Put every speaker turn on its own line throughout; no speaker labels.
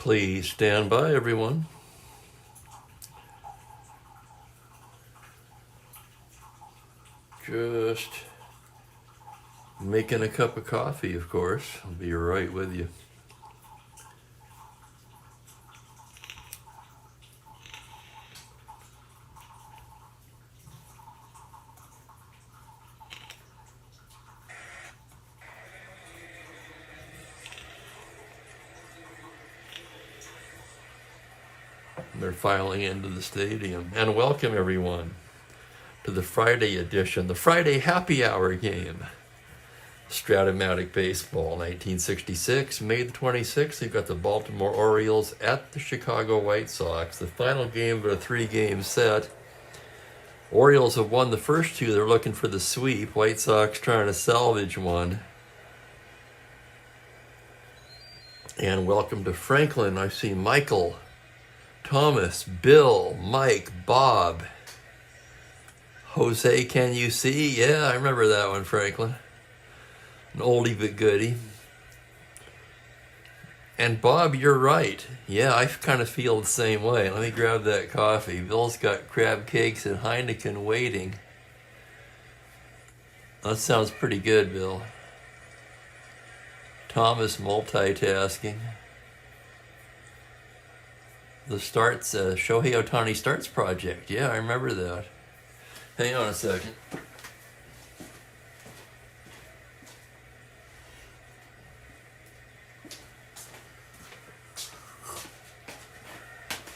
Please stand by, everyone. Just making a cup of coffee, of course. I'll be right with you. They're filing into the stadium. And welcome, everyone, to the Friday edition, the Friday happy hour game. Strat-O-Matic baseball, 1966, May the 26th. You've got the Baltimore Orioles at the Chicago White Sox. The final game of a three-game set. Orioles have won the first two. They're looking for the sweep. White Sox trying to salvage one. And welcome to Franklin. I see Michael, Thomas, Bill, Mike, Bob, Jose, can you see? Yeah, I remember that one, Franklin. An oldie but goodie. And Bob, you're right. Yeah, I kind of feel the same way. Let me grab that coffee. Bill's got crab cakes and Heineken waiting. That sounds pretty good, Bill. Thomas multitasking. The Starts, Shohei Ohtani Starts project. Yeah, I remember that. Hang on a second.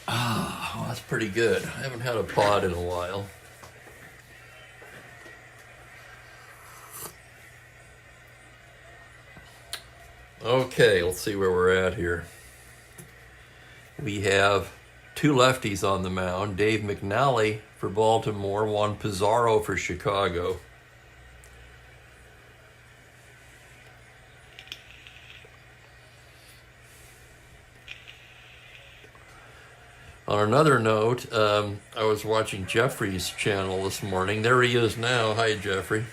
Ah, well, that's pretty good. I haven't had a pod in a while. Okay, let's see where we're at here. We have two lefties on the mound. Dave McNally for Baltimore, Juan Pizarro for Chicago. On another note, I was watching Jeffrey's channel this morning. There he is now. Hi, Jeffrey.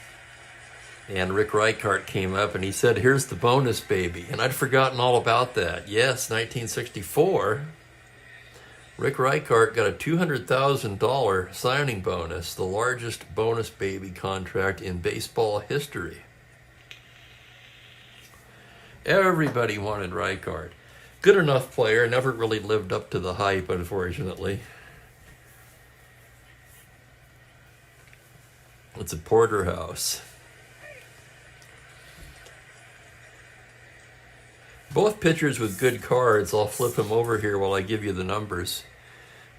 And Rick Reichart came up and he said, here's the bonus, baby. And I'd forgotten all about that. Yes, 1964. Rick Reichart got a $200,000 signing bonus, the largest bonus baby contract in baseball history. Everybody wanted Reichart. Good enough player, never really lived up to the hype, unfortunately. It's a porterhouse. Both pitchers with good cards. I'll flip him over here while I give you the numbers.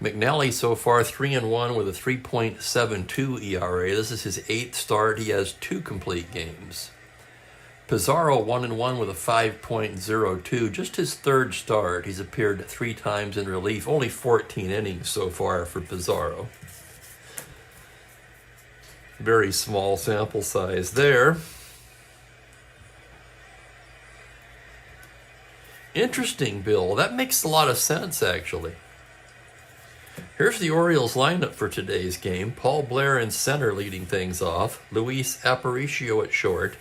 McNally so far 3-1 with a 3.72 ERA. This is his 8th start. He has 2 complete games. Pizarro 1-1 with a 5.02. Just his 3rd start. He's appeared 3 times in relief. Only 14 innings so far for Pizarro. Very small sample size there. Interesting, Bill. That makes a lot of sense, actually. Here's the Orioles lineup for today's game. Paul Blair in center leading things off. Luis Aparicio at short.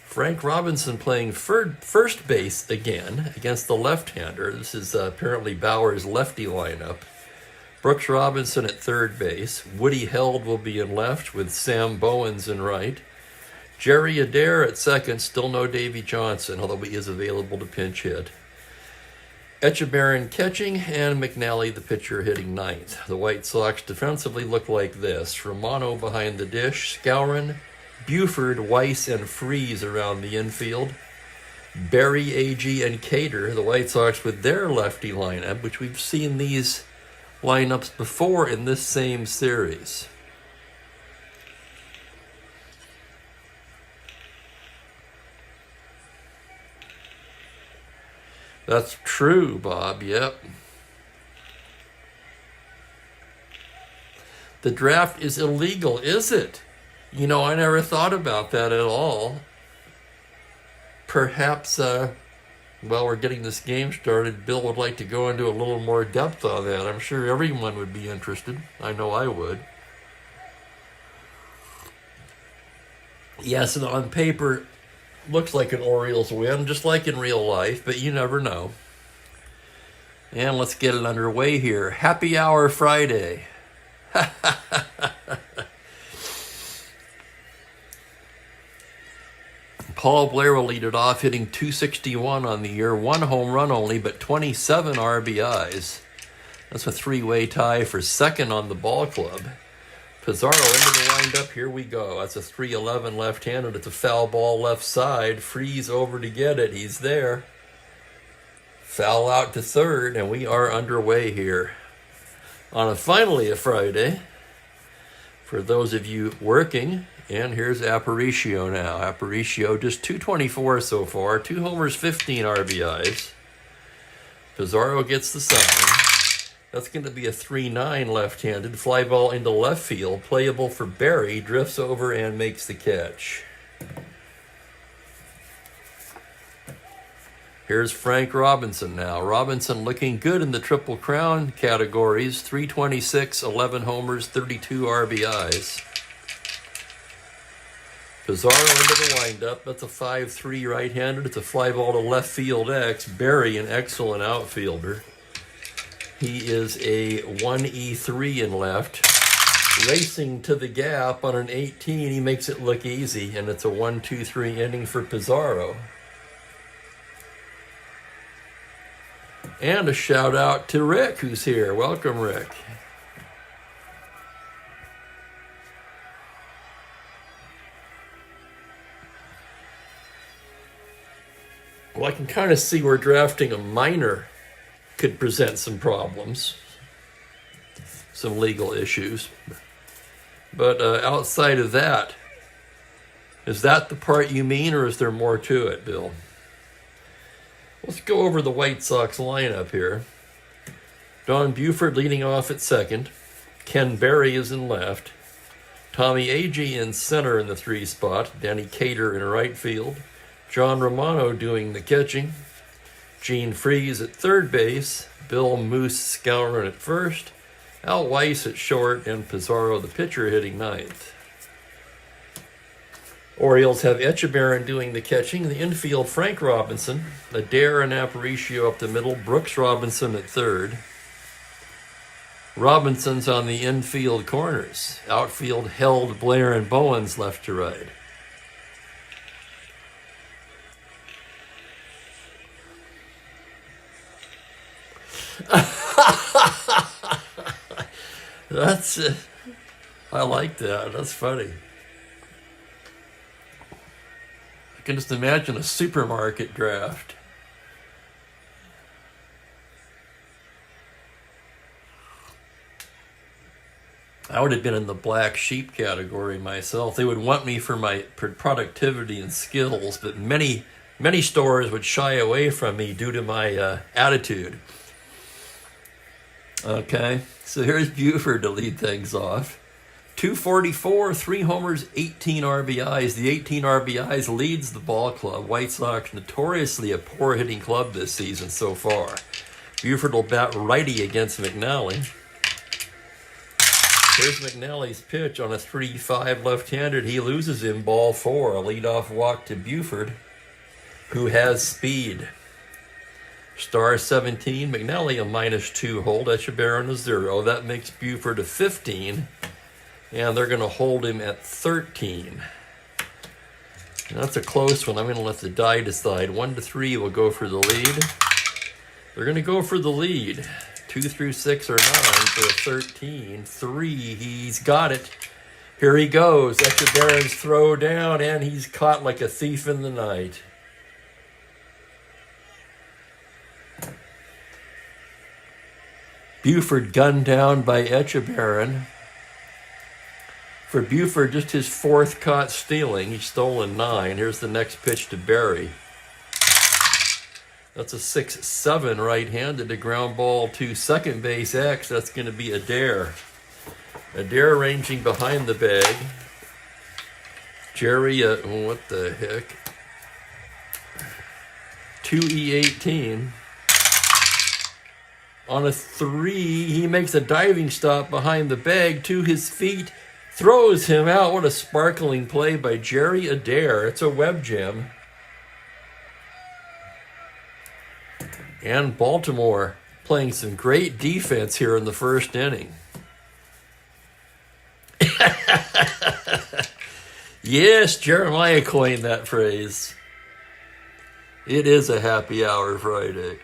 Frank Robinson playing first base again against the left-hander. This is apparently Bauer's lefty lineup. Brooks Robinson at third base. Woody Held will be in left with Sam Bowens in right. Jerry Adair at second. Still no Davy Johnson, although he is available to pinch hit. Echeverria catching, and McNally, the pitcher, hitting ninth. The White Sox defensively look like this. Romano behind the dish. Skowron, Buford, Weiss, and Freese around the infield. Berry, Agee, and Cater, the White Sox with their lefty lineup, which we've seen these lineups before in this same series. That's true, Bob. Yep. The draft is illegal, is it? You know, I never thought about that at all. Perhaps, while we're getting this game started, Bill would like to go into a little more depth on that. I'm sure everyone would be interested. I know I would. Yes, and on paper, looks like an Orioles win, just like in real life, but you never know. And let's get it underway here. Happy Hour Friday. Paul Blair will lead it off, hitting .261 on the year. 1 home run only, but 27 RBIs. That's a three-way tie for second on the ball club. Pizarro into the windup. Here we go. That's a .311 left-handed. It's a foul ball left side. Freeze over to get it. He's there. Foul out to third, and we are underway here on finally a Friday. For those of you working, and here's Aparicio now. Aparicio just .224 so far. 2 homers, 15 RBIs. Pizarro gets the sign. That's going to be a 3-9 left-handed. Fly ball into left field. Playable for Barry. Drifts over and makes the catch. Here's Frank Robinson now. Robinson looking good in the Triple Crown categories. 326, 11 homers, 32 RBIs. Pizarro into the windup. That's a 5-3 right-handed. It's a fly ball to left field X. Barry, an excellent outfielder. He is a 1E3 in left. Racing to the gap on an 18. He makes it look easy, and it's a 1-2-3 inning for Pizarro. And a shout out to Rick, who's here. Welcome, Rick. Well, I can kind of see where drafting a minor could present some problems, some legal issues. But outside of that, is that the part you mean, or is there more to it, Bill? Let's go over the White Sox lineup here. Don Buford leading off at second. Ken Berry is in left. Tommy Agee in center in the 3 spot. Danny Cater in right field. John Romano doing the catching. Gene Freeze at third base. Bill Moose Scourin at first. Al Weiss at short. And Pizarro, the pitcher, hitting ninth. Orioles have Echeverrin doing the catching. The infield, Frank Robinson. Adair and Aparicio up the middle. Brooks Robinson at third. Robinson's on the infield corners. Outfield held Blair and Bowens left to right. That's it. I like that. That's funny. I can just imagine a supermarket draft. I would have been in the black sheep category myself. They would want me for my productivity and skills, but many stores would shy away from me due to my attitude. Okay, so here's Buford to lead things off. 244, 3 homers, 18 RBIs. The 18 RBIs leads the ball club. White Sox notoriously a poor hitting club this season so far. Buford will bat righty against McNally. Here's McNally's pitch on a 3-5 left-handed. He loses him ball 4. A leadoff walk to Buford, who has speed. Star 17, McNally a -2 hold. Echeverrin a 0. That makes Buford a 15. And they're going to hold him at 13. And that's a close one. I'm going to let the die decide. 1-3 will go for the lead. They're going to go for the lead. 2 through 6 or 9 for a 13. 3, he's got it. Here he goes. Echeverrin's throw down, and he's caught like a thief in the night. Buford gunned down by Echeverrin. For Buford, just his 4th caught stealing. He's stolen 9. Here's the next pitch to Barry. That's a 6-7 right-handed. A ground ball to second base X. That's going to be Adair. Adair ranging behind the bag. Jerry, what the heck? 2E18. On a 3, he makes a diving stop behind the bag to his feet. Throws him out. What a sparkling play by Jerry Adair. It's a web gem. And Baltimore playing some great defense here in the first inning. Yes, Jeremiah coined that phrase. It is a happy hour Friday.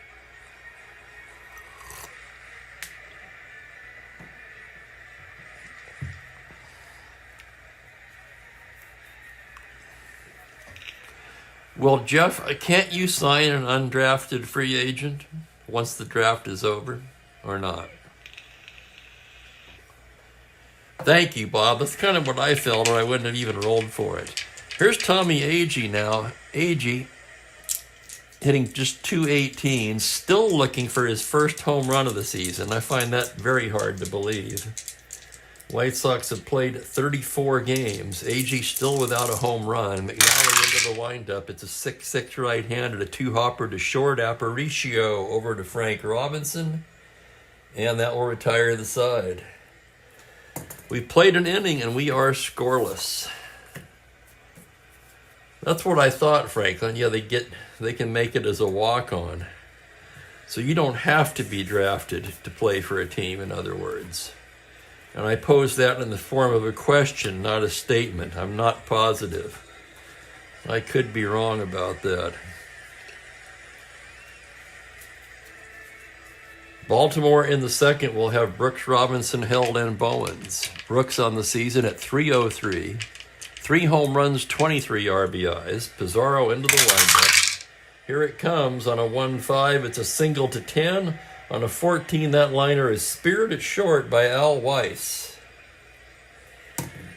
Well, Jeff, can't you sign an undrafted free agent once the draft is over, or not? Thank you, Bob. That's kind of what I felt, or I wouldn't have even rolled for it. Here's Tommy Agee now. Agee hitting just 218, still looking for his first home run of the season. I find that very hard to believe. White Sox have played 34 games. Agee still without a home run. McNally into the windup. It's a 6-6 right-handed, a 2-hopper to short. Aparicio over to Frank Robinson. And that will retire the side. We played an inning and we are scoreless. That's what I thought, Franklin. Yeah, they can make it as a walk-on. So you don't have to be drafted to play for a team, in other words. And I pose that in the form of a question, not a statement. I'm not positive. I could be wrong about that. Baltimore in the second will have Brooks Robinson, Held, and Bowens. Brooks on the season at .303. 3 home runs, 23 RBIs. Pizarro into the windup. Here it comes on a 1-5. It's a single to 10. On a 14, that liner is speared at short by Al Weiss.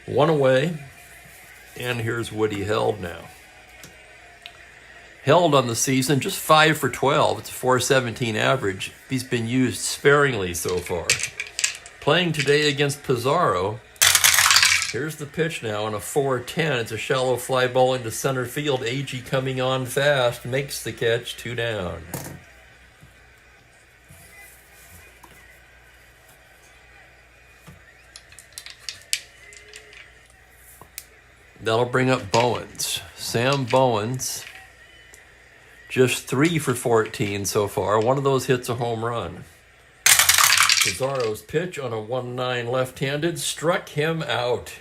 1 away. And here's Woody Held now. Held on the season, just 5 for 12. It's a .417 average. He's been used sparingly so far. Playing today against Pizarro. Here's the pitch now on a 4-10. It's a shallow fly ball into center field. Agee coming on fast. Makes the catch. 2 down. That'll bring up Bowens. Sam Bowens. Just 3 for 14 so far. One of those hits a home run. Pizarro's pitch on a 1-9 left-handed struck him out.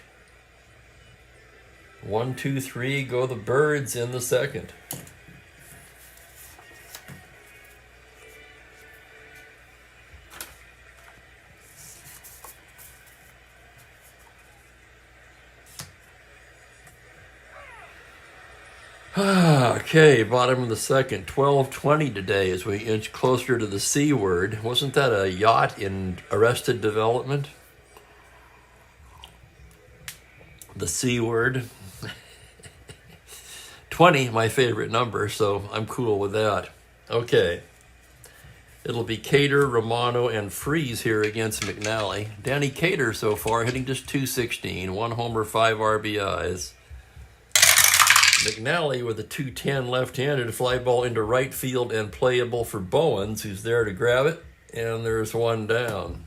1-2-3, go the Birds in the second. Okay, bottom of the second, 12:20 today as we inch closer to the C word. Wasn't that a yacht in Arrested Development? The C word. 20, my favorite number, so I'm cool with that. Okay. It'll be Cater, Romano, and Freeze here against McNally. Danny Cater so far hitting just .216, 1 homer, 5 RBIs. McNally with a .210 left-handed fly ball into right field and playable for Bowens, who's there to grab it, and there's 1 down.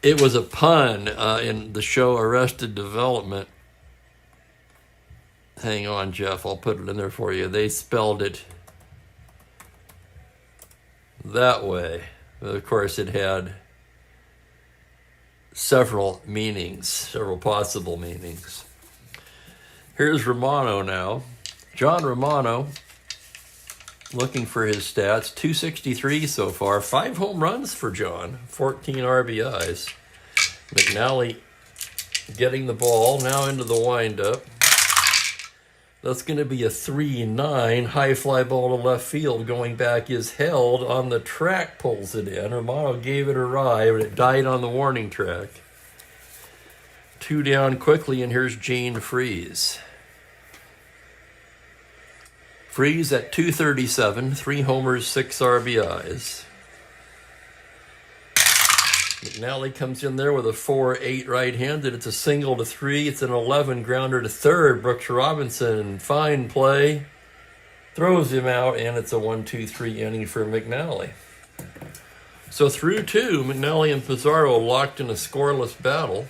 It was a pun in the show Arrested Development. Hang on, Jeff, I'll put it in there for you. They spelled it that way. Of course, it had several meanings, several possible meanings. Here's Romano now. John Romano, looking for his stats, .263 so far, 5 home runs for John, 14 RBIs. McNally getting the ball now into the windup. That's going to be a 3-9 high fly ball to left field. Going back is Held on the track, pulls it in. Romano gave it a ride, but it died on the warning track. 2 down quickly, and here's Gene Freeze. Freeze at .237, 3 homers, 6 RBIs. McNally comes in there with a 4-8 right-handed. It's a single to 3. It's an 11 grounder to third. Brooks Robinson, fine play. Throws him out, and it's a 1-2-3 inning for McNally. So through 2, McNally and Pizarro locked in a scoreless battle.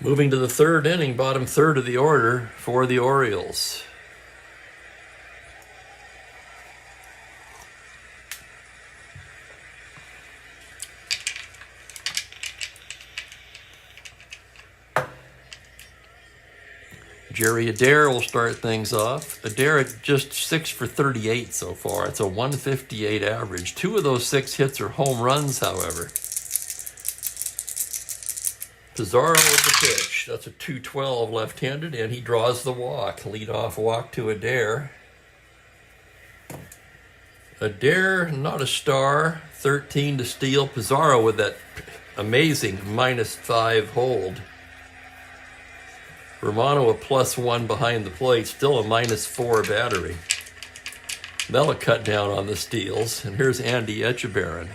Moving to the third inning, bottom third of the order for the Orioles. Jerry Adair will start things off. Adair just 6 for 38 so far. It's a 158 average. 2 of those 6 hits are home runs, however. Pizarro with the pitch. That's a 212 left-handed, and he draws the walk. Lead-off walk to Adair. Adair, not a star. 13 to steal. Pizarro with that amazing -5 hold. Romano a +1 behind the plate, still a -4 battery. That'll cut down on the steals. And here's Andy Etchebarren.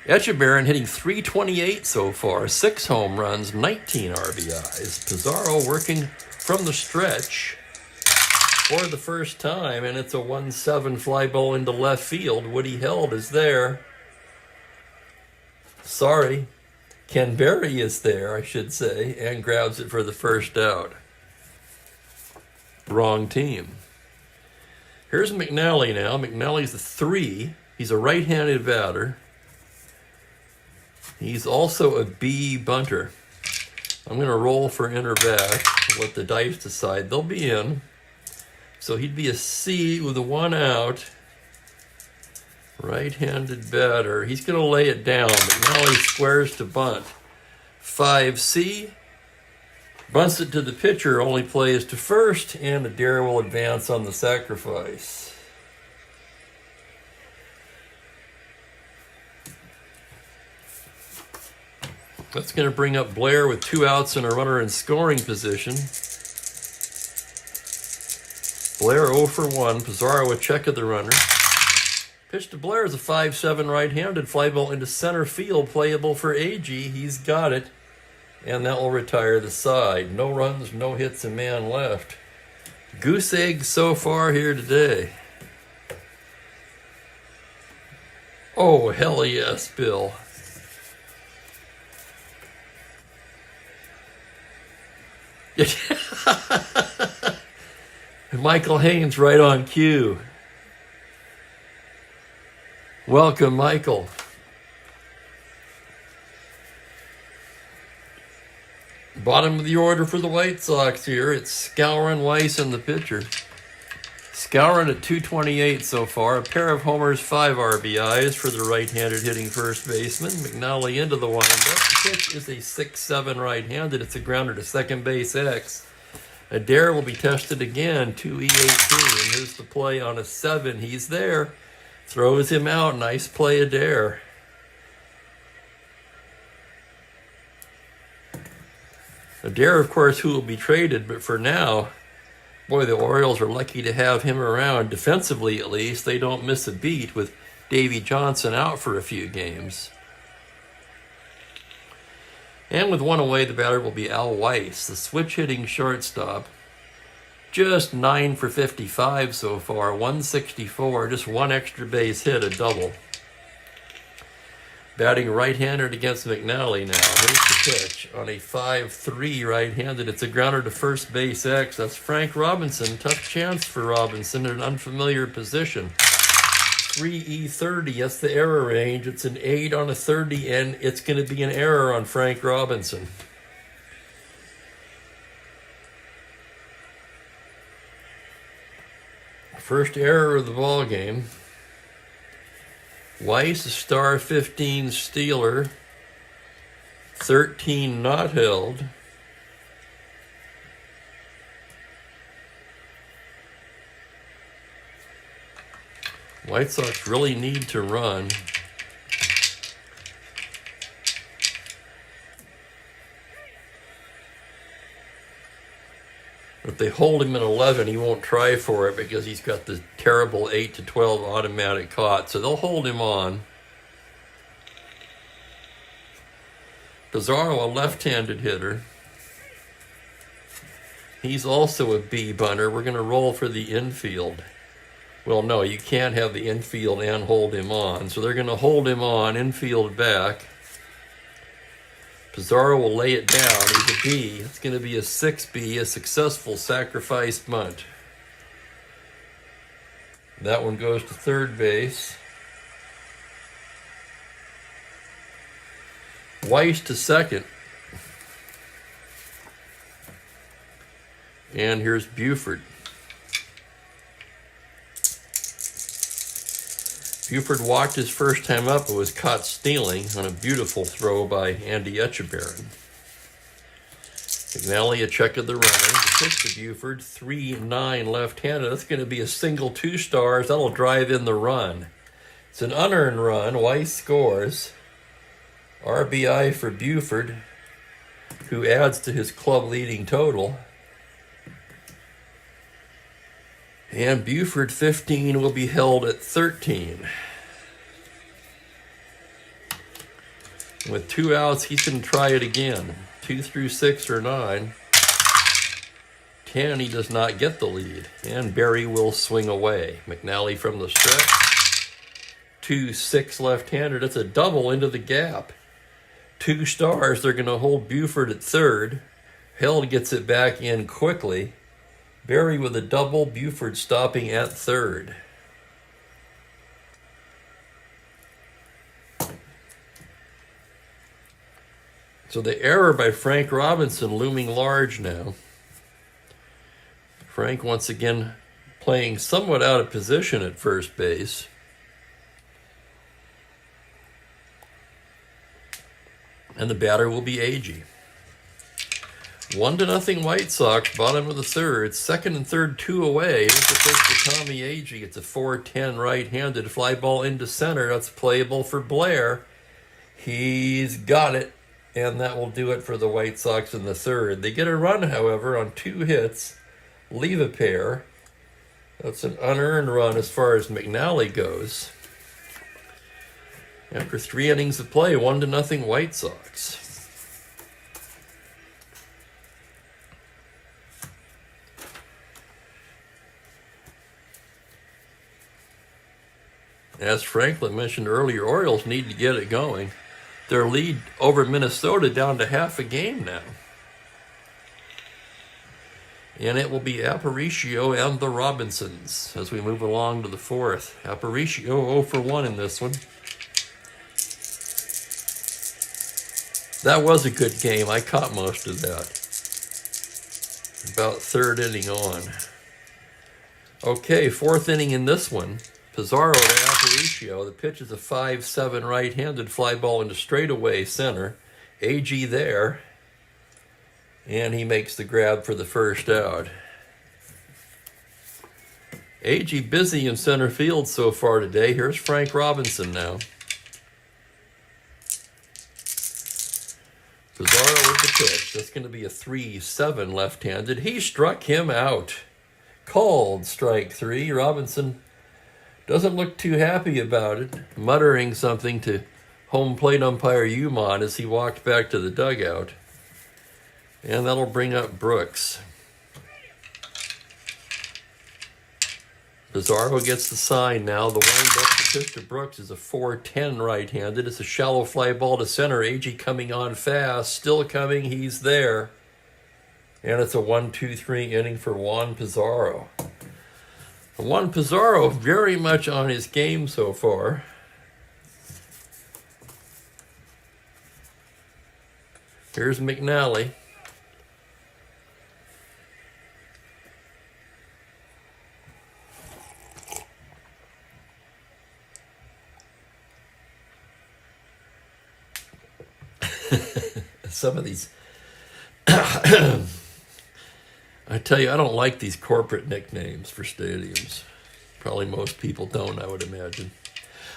Etchebarren hitting .328 so far, 6 home runs, 19 RBIs. Pizarro working from the stretch for the first time, and it's a 1-7 fly ball into left field. Woody Held is there. Sorry. Ken Berry is there, I should say, and grabs it for the first out. Wrong team. Here's McNally now. McNally's a 3. He's a right-handed batter. He's also a B bunter. I'm going to roll for in or back, let the dice decide. They'll be in. So he'd be a C with a 1 out. Right-handed batter. He's going to lay it down. McNally squares to bunt. 5C. Bunts it to the pitcher. Only plays to first. And Adair will advance on the sacrifice. That's going to bring up Blair with 2 outs and a runner in scoring position. Blair 0 for 1. Pizarro a check of the runner. Pitch to Blair is a 5-7 right-handed fly ball into center field, playable for AG. He's got it, and that will retire the side. No runs, no hits, a man left. Goose egg so far here today. Oh, hell yes, Bill. Michael Haynes right on cue. Welcome, Michael. Bottom of the order for the White Sox here. It's Skowron, Weiss, and the pitcher. Skowron at 228 so far. A pair of homers, 5 RBIs for the right-handed hitting first baseman. McNally into the windup. The pitch is a 6-7 right-handed. It's a grounder to second base X. Adair will be tested again, 2E18. And here's the play on a 7. He's there. Throws him out. Nice play, Adair. Adair, of course, who will be traded, but for now, boy, the Orioles are lucky to have him around. Defensively, at least, they don't miss a beat with Davey Johnson out for a few games. And with 1 away, the batter will be Al Weiss, the switch-hitting shortstop. Just 9 for 55 so far, 164, just 1 extra base hit, a double. Batting right-handed against McNally now. Here's the pitch on a 5-3 right-handed. It's a grounder to first base X. That's Frank Robinson. Tough chance for Robinson in an unfamiliar position. 3E30, that's the error range. It's an 8 on a 30, and it's going to be an error on Frank Robinson. First error of the ball game. Weiss, a star 15 stealer, 13 not held. White Sox really need to run. If they hold him at 11, he won't try for it because he's got the terrible 8 to 12 automatic caught. So they'll hold him on. Pizarro, a left-handed hitter. He's also a B bunter. We're going to roll for the infield. Well, no, you can't have the infield and hold him on. So they're going to hold him on, infield back. Pizarro will lay it down. He's a B. It's going to be a 6B, a successful sacrificed bunt. That one goes to third base. Weiss to second. And here's Buford. Buford walked his first time up, but was caught stealing on a beautiful throw by Andy Etchebarren. McNally a check of the runner. The pitch to Buford, 3-9 left-handed. That's going to be a single 2 stars. That'll drive in the run. It's an unearned run. Weiss scores. RBI for Buford, who adds to his club leading total. And Buford 15 will be held at 13. With 2 outs, he can try it again. 2 through 6 or 9. 10, he does not get the lead. And Berry will swing away. McNally from the stretch. 2-6 left-handed. It's a double into the gap. 2 stars. They're going to hold Buford at third. Held gets it back in quickly. Berry with a double, Buford stopping at third. So the error by Frank Robinson looming large now. Frank once again playing somewhat out of position at first base. And the batter will be Agee. 1-0 White Sox, bottom of the third. Second and third, 2 away. Here's the pitch to Tommy Agee. It's a 4-10 right-handed fly ball into center. That's playable for Blair. He's got it, and that will do it for the White Sox in the third. They get a run, however, on 2 hits. Leave a pair. That's an unearned run as far as McNally goes. After 3 innings of play, 1-0 White Sox. As Franklin mentioned earlier, Orioles need to get it going. Their lead over Minnesota down to half a game now. And it will be Aparicio and the Robinsons as we move along to the fourth. Aparicio 0 for 1 in this one. That was a good game. I caught most of that. About third inning on. Okay, fourth inning in this one. Pizarro to Aparicio. The pitch is a 5-7 right-handed fly ball into straightaway center. Agee there. And he makes the grab for the first out. Agee busy in center field so far today. Here's Frank Robinson now. Pizarro with the pitch. That's going to be a 3-7 left-handed. He struck him out. Called strike 3. Robinson doesn't look too happy about it, muttering something to home plate umpire Umon as he walked back to the dugout. And that'll bring up Brooks. Pizarro gets the sign now. The wind-up to pitch to Brooks is a 4-10 right-handed. It's a shallow fly ball to center. Agee coming on fast. Still coming. He's there. And it's a 1-2-3 inning for Juan Pizarro. Juan Pizarro very much on his game so far. Here's McNally. Some of these... I tell you, I don't like these corporate nicknames for stadiums. Probably most people don't, I would imagine.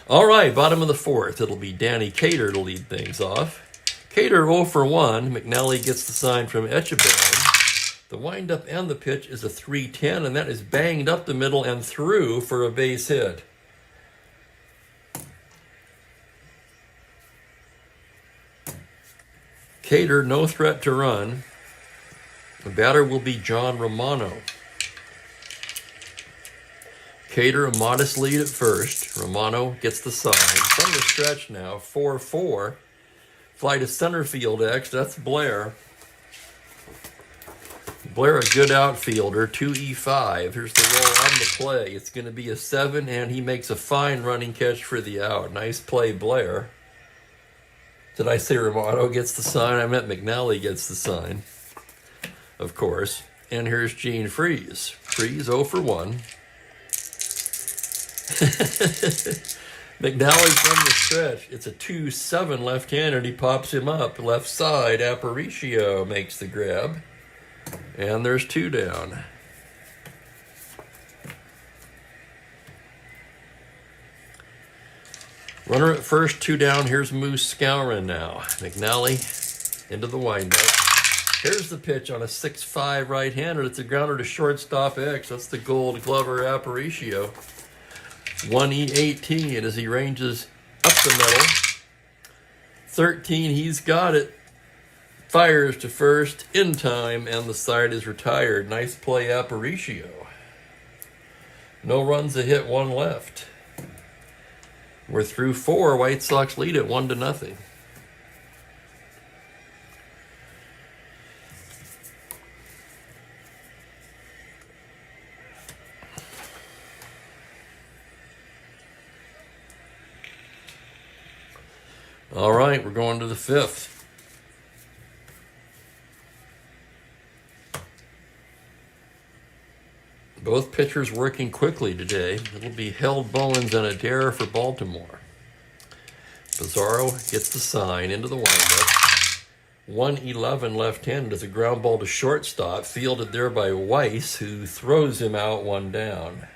All right, bottom of the fourth. It'll be Danny Cater to lead things off. Cater 0 for 1. McNally gets the sign from Etchebarren. The windup and the pitch is a 3-10, and that is banged up the middle and through for a base hit. Cater, no threat to run. The batter will be John Romano. Cater, a modest lead at first. Romano gets the sign. From the stretch now, 4-4. Fly to center field X. That's Blair. Blair, a good outfielder. 2E5. Here's the roll on the play. It's going to be a 7, and he makes a fine running catch for the out. Nice play, Blair. Did I say Romano gets the sign? I meant McNally gets the sign, of course. And here's Gene Freeze. Freeze 0 for 1. McNally from the stretch. It's a 2-7 left-handed. He pops him up. Left side, Aparicio makes the grab. And there's 2 down. Runner at first, 2 down. Here's Moose Scourin now. McNally into the windup. Here's the pitch on a 6-5 right-hander. It's a grounder to shortstop X. That's the Gold Glover Aparicio. 1E18 as he ranges up the middle. 13, he's got it. Fires to first in time, and the side is retired. Nice play, Aparicio. No runs, a hit, 1 left. We're through 4. White Sox lead it 1-0. All right, we're going to the 5th. Both pitchers working quickly today. It'll be Held, Bowens, and Adair for Baltimore. Pizarro gets the sign into the windup. 1-11 left-handed is a ground ball to shortstop, fielded there by Weiss, who throws him out 1 down.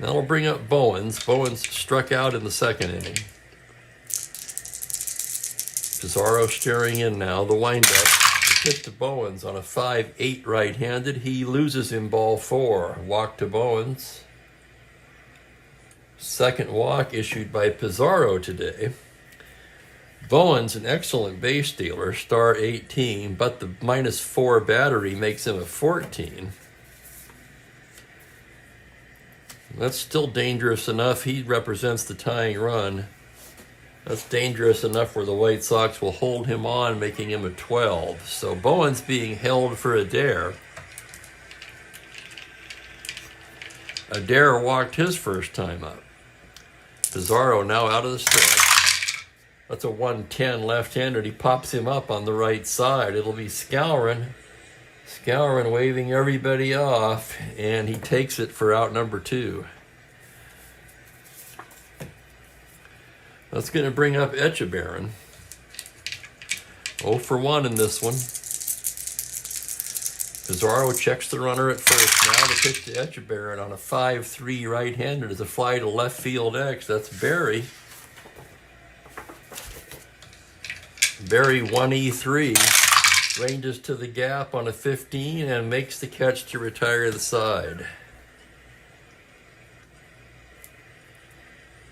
That'll bring up Bowens. Bowens struck out in the 2nd inning. Pizarro staring in now. The windup. The pitch to Bowens on a 5-8 right-handed. He loses him ball 4. Walk to Bowens. 2nd walk issued by Pizarro today. Bowens, an excellent base stealer, star 18, but the -4 battery makes him a 14. That's still dangerous enough. He represents the tying run. That's dangerous enough where the White Sox will hold him on, making him a 12. So Bowens being held for Adair. Adair walked his first time up. Pizarro now out of the stretch. That's a 110 left-handed. He pops him up on the right side. It'll be Scourin. Scourin waving everybody off, and he takes it for out number 2. That's going to bring up Echeverren. 0 for 1 in this one. Pizarro checks the runner at first. Now the pitch to Echeverren on a 5-3 right-handed is a fly to left field X. That's Barry. Barry 1E3 ranges to the gap on a 15 and makes the catch to retire the side.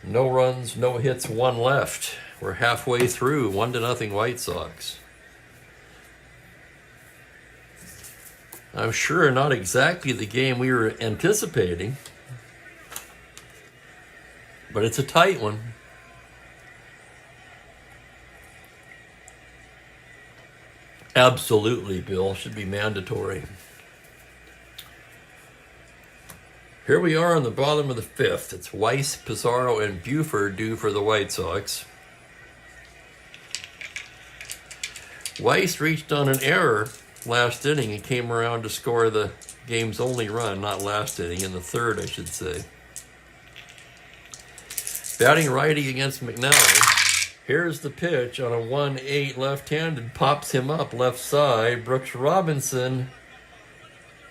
No runs, no hits, 1 left. We're halfway through, 1-0 White Sox. I'm sure not exactly the game we were anticipating, but it's a tight one. Absolutely, Bill. Should be mandatory. Here we are on the bottom of the 5th. It's Weiss, Pizarro, and Buford due for the White Sox. Weiss reached on an error last inning and came around to score the game's only run, not last inning, in the 3rd, I should say. Batting righty against McNally. Here's the pitch on a 1-8 left-handed, pops him up left side. Brooks Robinson,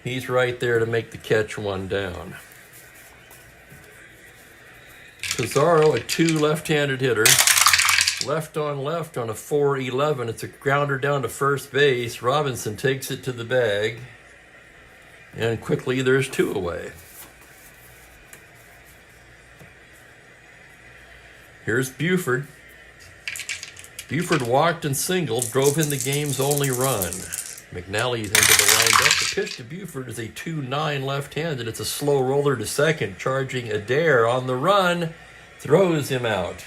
he's right there to make the catch, 1 down. Pizarro, a 2 left-handed hitter. Left on left on a 4-11. It's a grounder down to first base. Robinson takes it to the bag. And quickly there's 2 away. Here's Buford. Buford walked and singled, drove in the game's only run. McNally's into the windup. The pitch to Buford is a 2-9 left-handed. It's a slow roller to second, charging Adair on the run. Throws him out.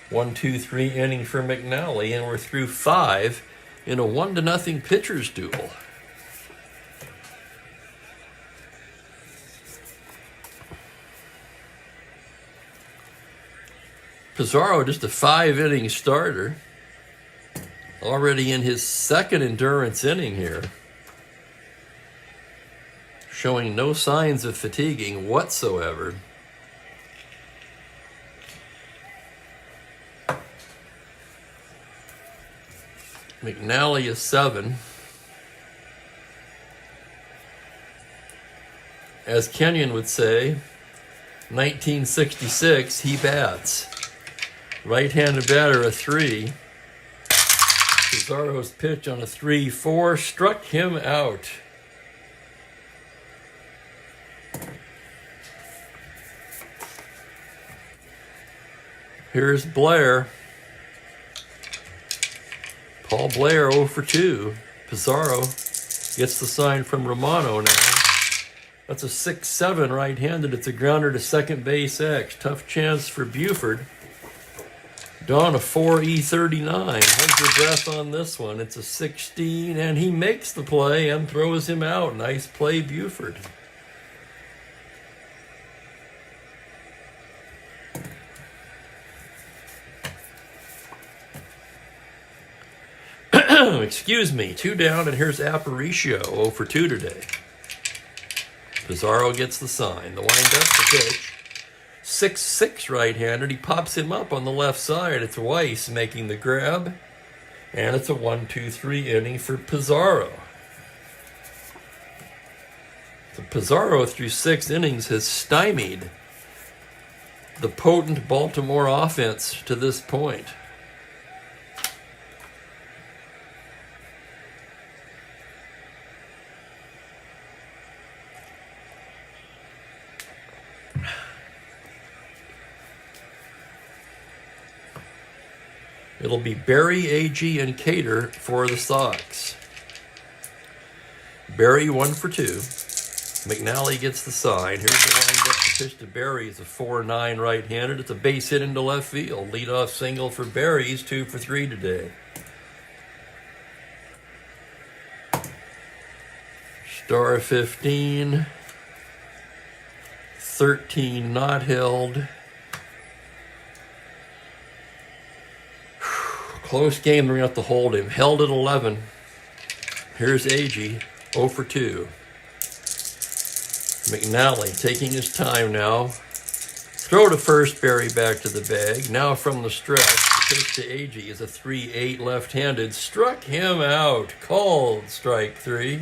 1-2-3 inning for McNally, and we're through 5 in a 1-0 pitcher's duel. Pizarro, just a 5-inning starter, already in his second endurance inning here, showing no signs of fatiguing whatsoever. McNally is 7. As Kenyon would say, 1966, he bats. Right-handed batter, a 3. Pizarro's pitch on a 3-4 struck him out. Here's Blair. Paul Blair 0 for 2. Pizarro gets the sign from Romano now. That's a 6-7 right-handed. It's a grounder to second base X. Tough chance for Buford. Dawn a 4E39. Hold your breath on this one. It's a 16, and he makes the play and throws him out. Nice play, Buford. Excuse me, 2 down, and here's Aparicio, 0 for 2 today. Pizarro gets the sign. The wind-up, the pitch. 6-6 right-handed. He pops him up on the left side. It's Weiss making the grab. And it's a 1-2-3 inning for Pizarro. So Pizarro, through 6 innings, has stymied the potent Baltimore offense to this point. It'll be Berry, Agee, and Cater for the Sox. Berry 1 for 2. McNally gets the sign. Here's the windup. The pitch to Berry is a 4-9 right-handed. It's a base hit into left field. Leadoff single for Berry. He's 2 for 3 today. Star 15. 13 not held. Close game, they're going to have to hold him. Held at 11. Here's Agee, 0 for 2. McNally taking his time now. Throw to first, Berry back to the bag. Now from the stretch, the pitch to Agee is a 3-8 left-handed. Struck him out. Called strike 3.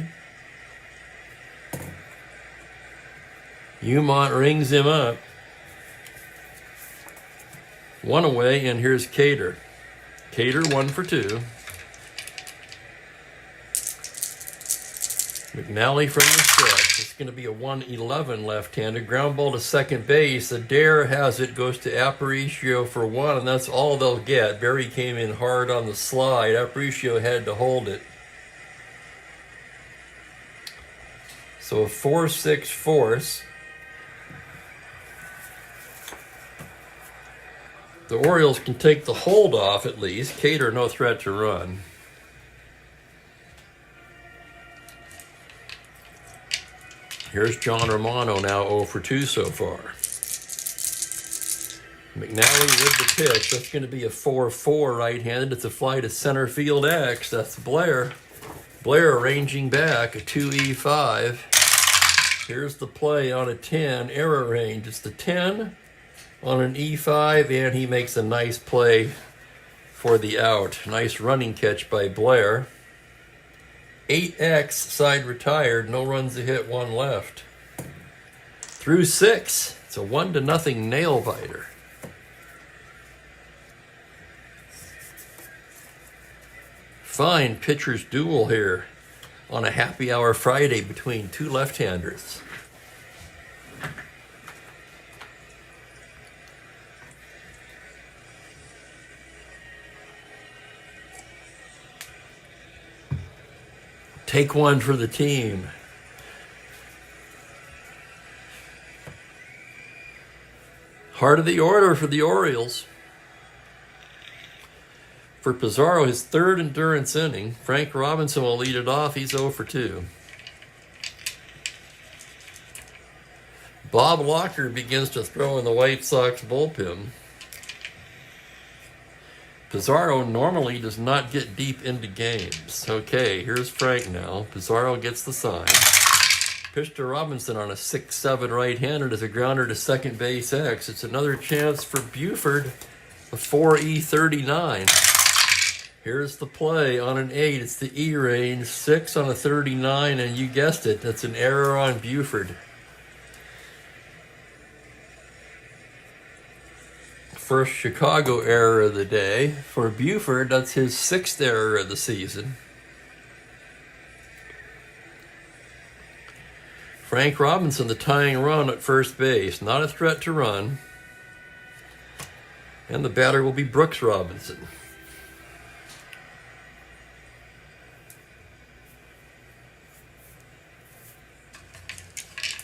Umont rings him up. 1 away, and here's Cater. Cater 1 for 2. McNally from the stretch. It's going to be a 1-11 left-handed. Ground ball to second base. Adair has it, goes to Aparicio for 1, and that's all they'll get. Berry came in hard on the slide. Aparicio had to hold it. So a 4-6 force. The Orioles can take the hold off at least. Cater, no threat to run. Here's John Romano now 0 for 2 so far. McNally with the pitch. That's going to be a 4-4 right-handed. It's a fly to center field X. That's Blair. Blair arranging back, a 2E5. Here's the play on a 10, error range. It's the 10 on an E5, and he makes a nice play for the out. Nice running catch by Blair. 8X, side retired, no runs to hit, 1 left. Through 6, it's a 1-0 nail biter. Fine pitcher's duel here on a happy hour Friday between 2 left-handers. Take one for the team. Heart of the order for the Orioles. For Pizarro, his third endurance inning. Frank Robinson will lead it off. He's 0 for 2. Bob Locker begins to throw in the White Sox bullpen. Pizarro normally does not get deep into games. Okay, here's Frank now. Pizarro gets the sign. Pitch to Robinson on a 6-7 right-hander as a grounder to second base X. It's another chance for Buford, a 4E39. Here's the play on an 8. It's the E range, 6 on a 39, and you guessed it, that's an error on Buford. First Chicago error of the day. For Buford, that's his 6th error of the season. Frank Robinson, the tying run at first base. Not a threat to run. And the batter will be Brooks Robinson.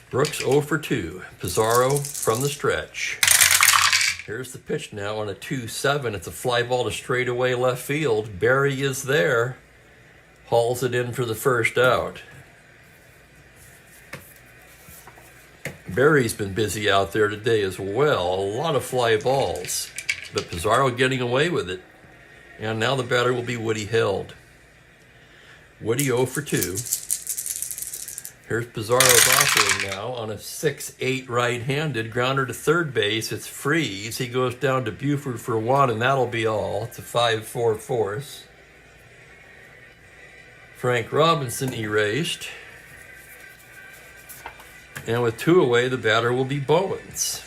Brooks 0 for 2. Pizarro from the stretch. Here's the pitch now on a 2-7. It's a fly ball to straightaway left field. Barry is there. Hauls it in for the first out. Barry's been busy out there today as well. A lot of fly balls. But Pizarro getting away with it. And now the batter will be Woody Held. Woody 0 for 2. Here's Pizarro's offering now on a 6-8 right-handed grounder to third base. It's Freeze. He goes down to Buford for 1, and that'll be all. It's a 5-4 force. Frank Robinson erased. And with 2 away, the batter will be Bowens.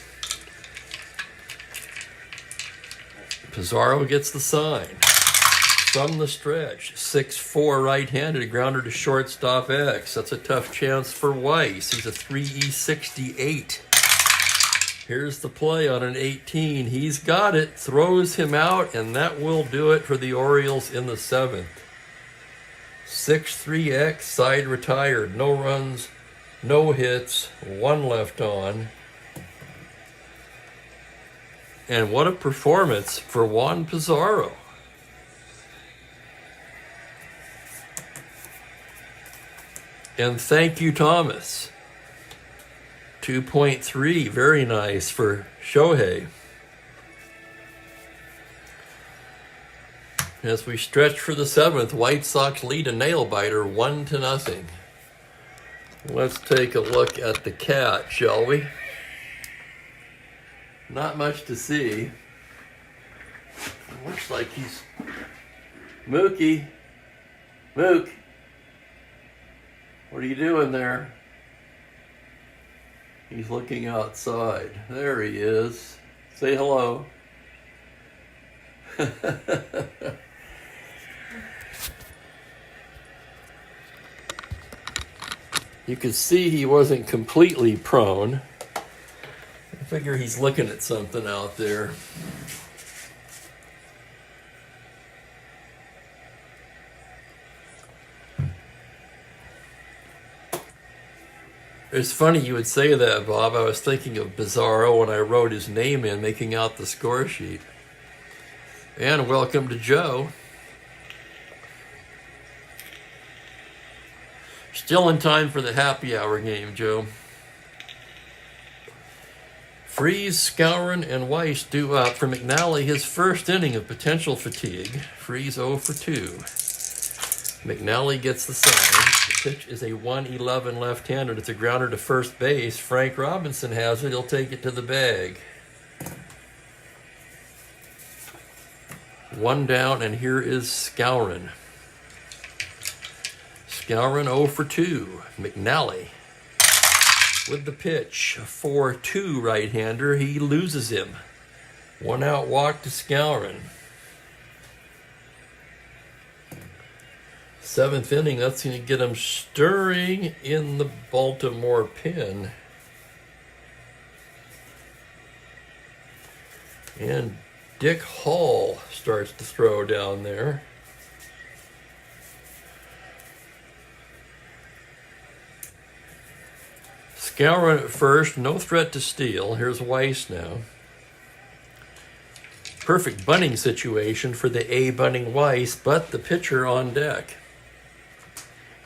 Pizarro gets the sign. From the stretch, 6-4 right-handed, grounder to shortstop X. That's a tough chance for Weiss. He's a 3E68. Here's the play on an 18. He's got it, throws him out, and that will do it for the Orioles in the 7th. 6-3X, side retired. No runs, no hits, 1 left on. And what a performance for Juan Pizarro. And thank you, Thomas. 2.3, very nice for Shohei. As we stretch for the 7th, White Sox lead a nail-biter 1-0. Let's take a look at the cat, shall we? Not much to see. Looks like he's... Mookie. Mook. What are you doing there? He's looking outside. There he is. Say hello. You could see he wasn't completely prone. I figure he's looking at something out there. It's funny you would say that, Bob. I was thinking of Pizarro when I wrote his name in, making out the score sheet. And welcome to Joe. Still in time for the happy hour game, Joe. Freeze, Skowron, and Weiss due up for McNally, his first inning of potential fatigue. Freeze 0 for 2. McNally gets the sign. The pitch is a 1-11 left-handed. It's a grounder to first base. Frank Robinson has it. He'll take it to the bag. 1 down, and here is Skowron. Skowron 0 for 2. McNally with the pitch. A 4-2 right-hander. He loses him. 1 out walk to Skowron. 7th inning, that's going to get him stirring in the Baltimore pen. And Dick Hall starts to throw down there. Scouring at first, no threat to steal. Here's Weiss now. Perfect bunting situation for the A bunting Weiss, but the pitcher on deck.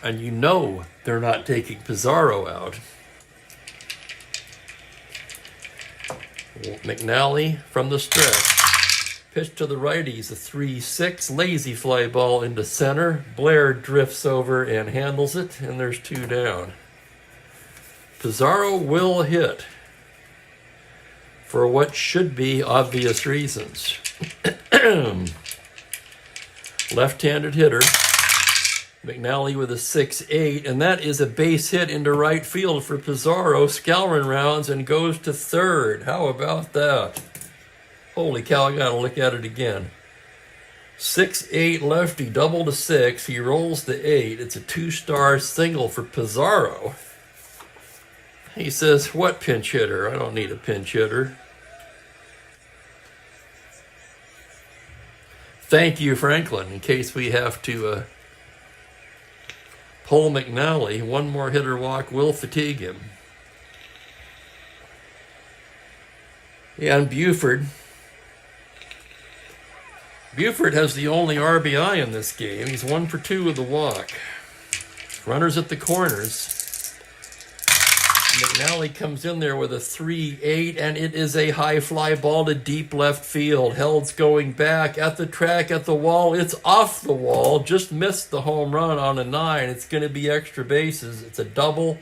And you know they're not taking Pizarro out. McNally from the stretch. Pitch to the righties, a 3-6 lazy fly ball into center. Blair drifts over and handles it, and there's 2 down. Pizarro will hit for what should be obvious reasons. Left-handed hitter. McNally with a 6-8, and that is a base hit into right field for Pizarro. Skowron rounds and goes to third. How about that? Holy cow, I gotta look at it again. 6-8 lefty, double to 6. He rolls the 8. It's a 2-star single for Pizarro. He says, what pinch hitter? I don't need a pinch hitter. Thank you, Franklin, in case we have to pull McNally. One more hitter walk will fatigue him. Yeah, and Buford. Buford has the only RBI in this game. He's 1 for 2 with the walk. Runners at the corners. McNally comes in there with a 3-8, and it is a high fly ball to deep left field. Held's going back at the track, at the wall. It's off the wall. Just missed the home run on a 9. It's going to be extra bases. It's a double.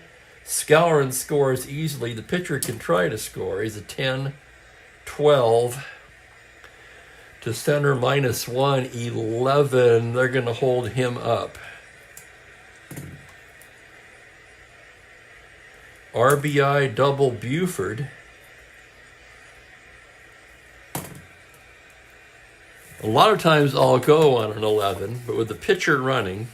Skowron scores easily. The pitcher can try to score. He's a 10-12. To center, -1, 11. They're going to hold him up. RBI double Buford. A lot of times I'll go on an 11, but with the pitcher running,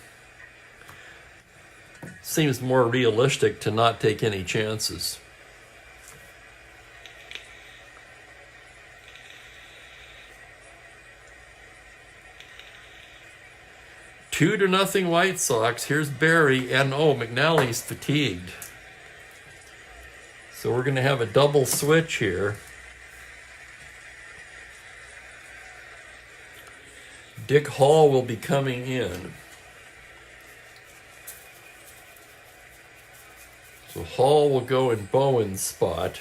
seems more realistic to not take any chances. Two to nothing White Sox. Here's Barry, and McNally's fatigued. So we're going to have a double switch here. Dick Hall will be coming in. So Hall will go in Bowen's spot.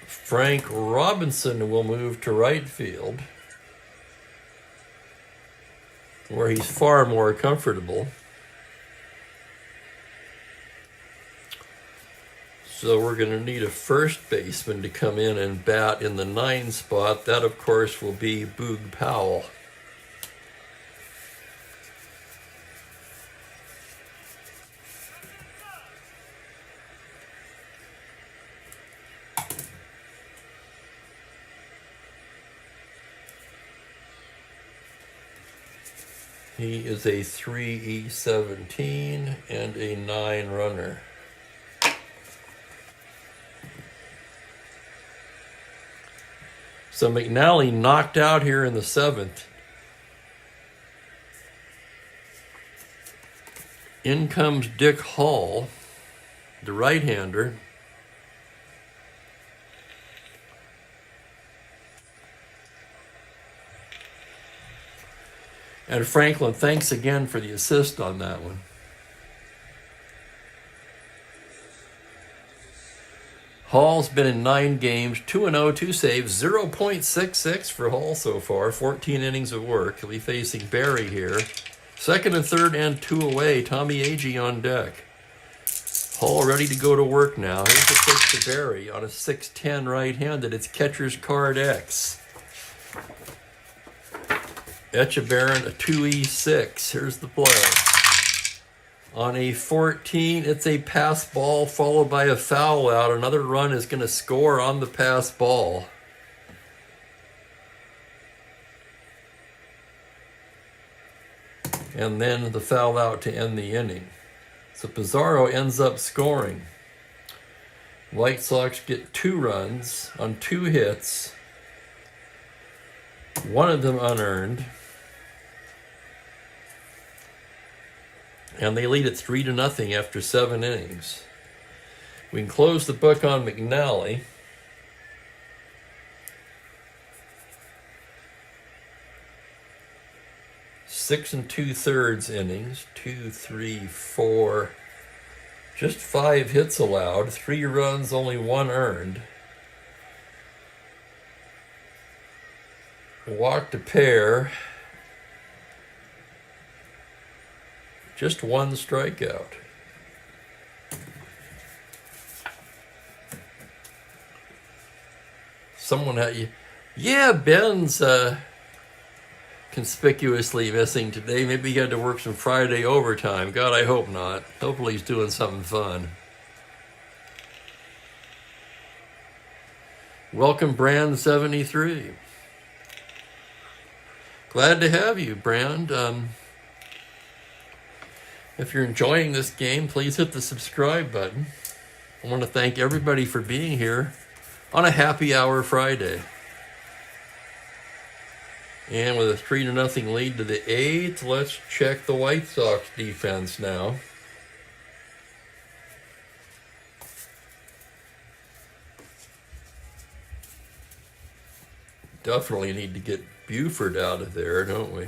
Frank Robinson will move to right field, where he's far more comfortable. So we're going to need a first baseman to come in and bat in the 9 spot. That, of course, will be Boog Powell. He is a 3E17 and a 9 runner. So McNally knocked out here in the 7th. In comes Dick Hall, the right-hander. And Franklin, thanks again for the assist on that one. Hall's been in 9 games, 2-0, 2 saves, 0.66 for Hall so far, 14 innings of work. He'll be facing Barry here. 2nd and 3rd and 2 away, Tommy Agee on deck. Hall ready to go to work now. Here's the pitch to Barry on a 6'10 right-handed. It's catcher's card X. Echebarren, a 2E6. Here's the play. On a 14, it's a pass ball followed by a foul out. Another run is going to score on the pass ball. And then the foul out to end the inning. So Pizarro ends up scoring. White Sox get 2 runs on 2 hits, one of them unearned, and they lead it 3-0 after 7 innings. We can close the book on McNally. Six and 2/3 innings, 2, 3, 4, just 5 hits allowed, 3 runs, only 1 earned. Walked a pair, just 1 strikeout. Someone had you. Yeah, Ben's conspicuously missing today. Maybe he had to work some Friday overtime. God, I hope not. Hopefully he's doing something fun. Welcome, Brand 73. Glad to have you, Brand. If you're enjoying this game, please hit the subscribe button. I want to thank everybody for being here on a happy hour Friday. And with a 3-0 lead to the 8th, let's check the White Sox defense now. Definitely need to get Buford out of there, don't we?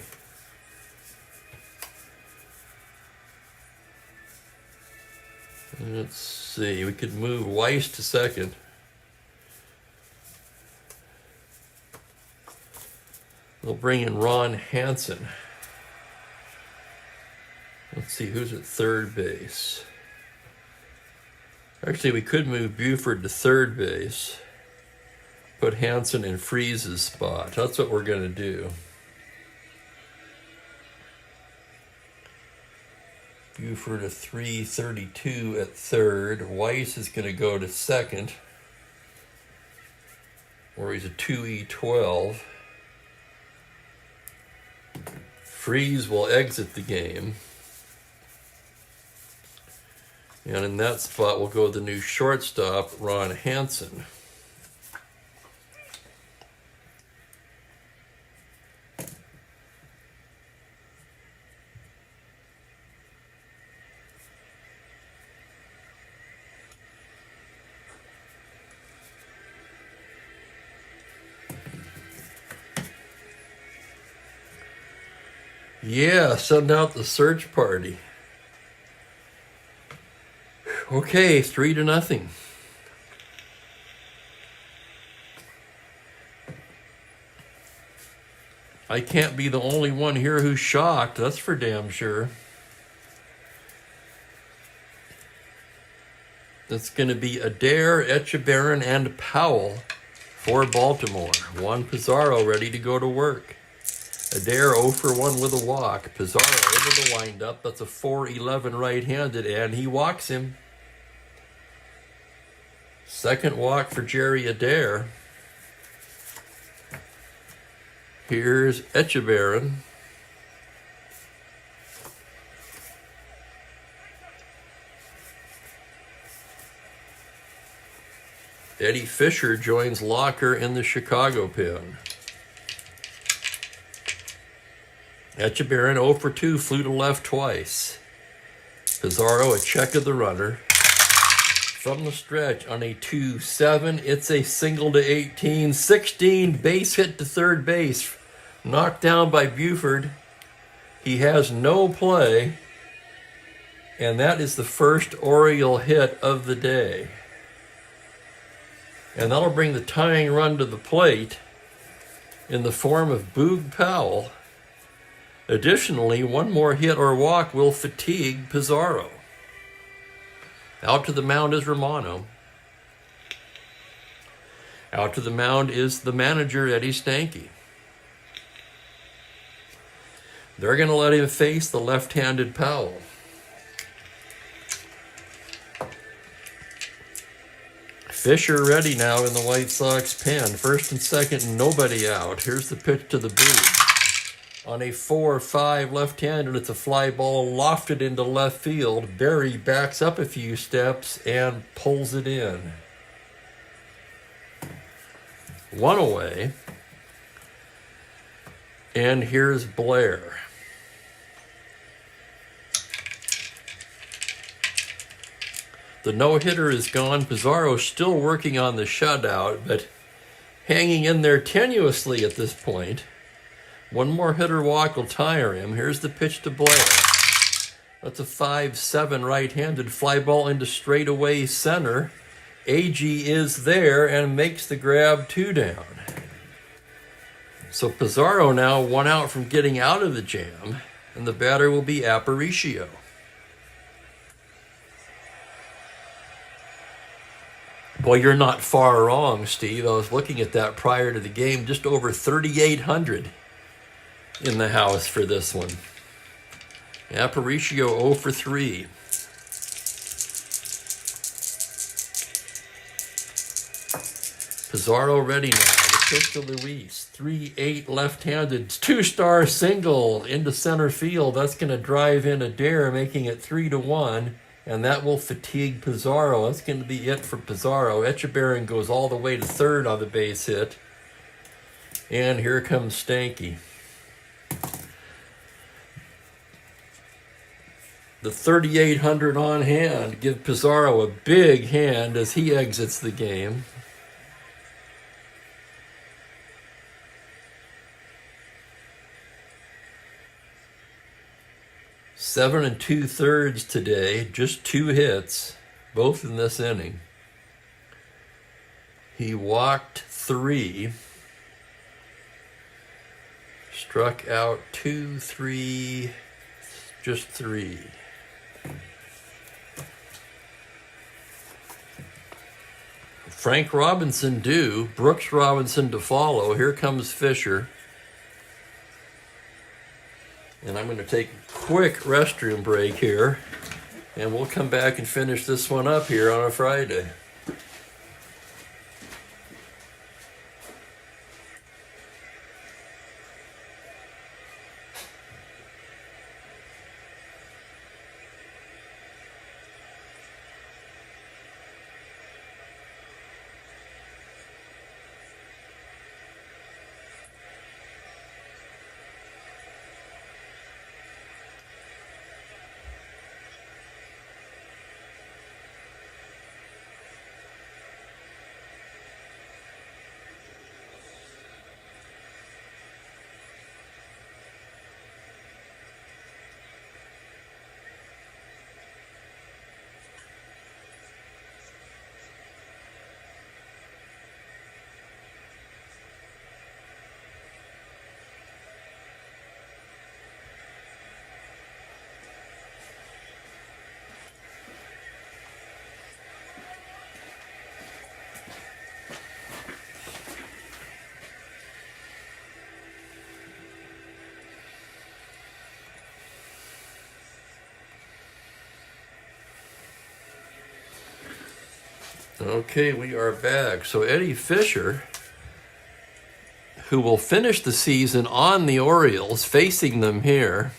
Let's see, we could move Weiss to second. We'll bring in Ron Hansen. Let's see, who's at third base? Actually, we could move Buford to third base. Put Hansen in Freeze's spot. That's what we're going to do. Buford a 332 at third. Weiss is going to go to second, where he's a 2E12. Freeze will exit the game. And in that spot, we'll go with the new shortstop, Ron Hansen. Yeah, send out the search party. Okay, 3-0. I can't be the only one here who's shocked, that's for damn sure. That's going to be Adair, Etchebarren, and Powell for Baltimore. Juan Pizarro ready to go to work. Adair 0 for 1 with a walk. Pizarro into the windup. That's a 4-11 right-handed, and he walks him. Second walk for Jerry Adair. Here's Etchebarren. Eddie Fisher joins Locker in the Chicago pen. Etchebarren 0 for 2, flew to left twice. Pizarro a check of the runner. From the stretch on a 2-7, it's a single to 18. 16, base hit to third base. Knocked down by Buford. He has no play. And that is the first Oriole hit of the day. And that'll bring the tying run to the plate in the form of Boog Powell. Additionally, one more hit or walk will fatigue Pizarro. Out to the mound is Romano. Out to the mound is the manager, Eddie Stanky. They're going to let him face the left-handed Powell. Fisher ready now in the White Sox pen. First and second, nobody out. Here's the pitch to the Boog. On a 4-5 left-handed, it's a fly ball lofted into left field. Berry backs up a few steps and pulls it in. one away. And here's Blair. The no-hitter is gone. Pizarro still working on the shutout, but hanging in there tenuously at this point. One more hitter walk will tire him. Here's the pitch to Blair. That's a 5-7 right-handed fly ball into straightaway center. Agee is there and makes the grab 2 down. So Pizarro now 1 out from getting out of the jam, and the batter will be Aparicio. Boy, you're not far wrong, Steve. I was looking at that prior to the game. Just over 3,800 in the house for this one. Aparicio 0 for 3. Pizarro ready now. The pitch to Luis. 3-8 left-handed. 2-star single into center field. That's going to drive in Adair, making it 3-1. And that will fatigue Pizarro. That's going to be it for Pizarro. Echeverrin goes all the way to third on the base hit. And here comes Stanky. The 3,800 on hand give Pizarro a big hand as he exits the game. Seven and 2/3 today, just 2 hits, both in this inning. He walked 3, struck out 2, 3, just 3. Frank Robinson due, Brooks Robinson to follow. Here comes Fisher. And I'm going to take a quick restroom break here, and we'll come back and finish this one up here on a Friday. Okay, we are back. So Eddie Fisher, who will finish the season on the Orioles, facing them here.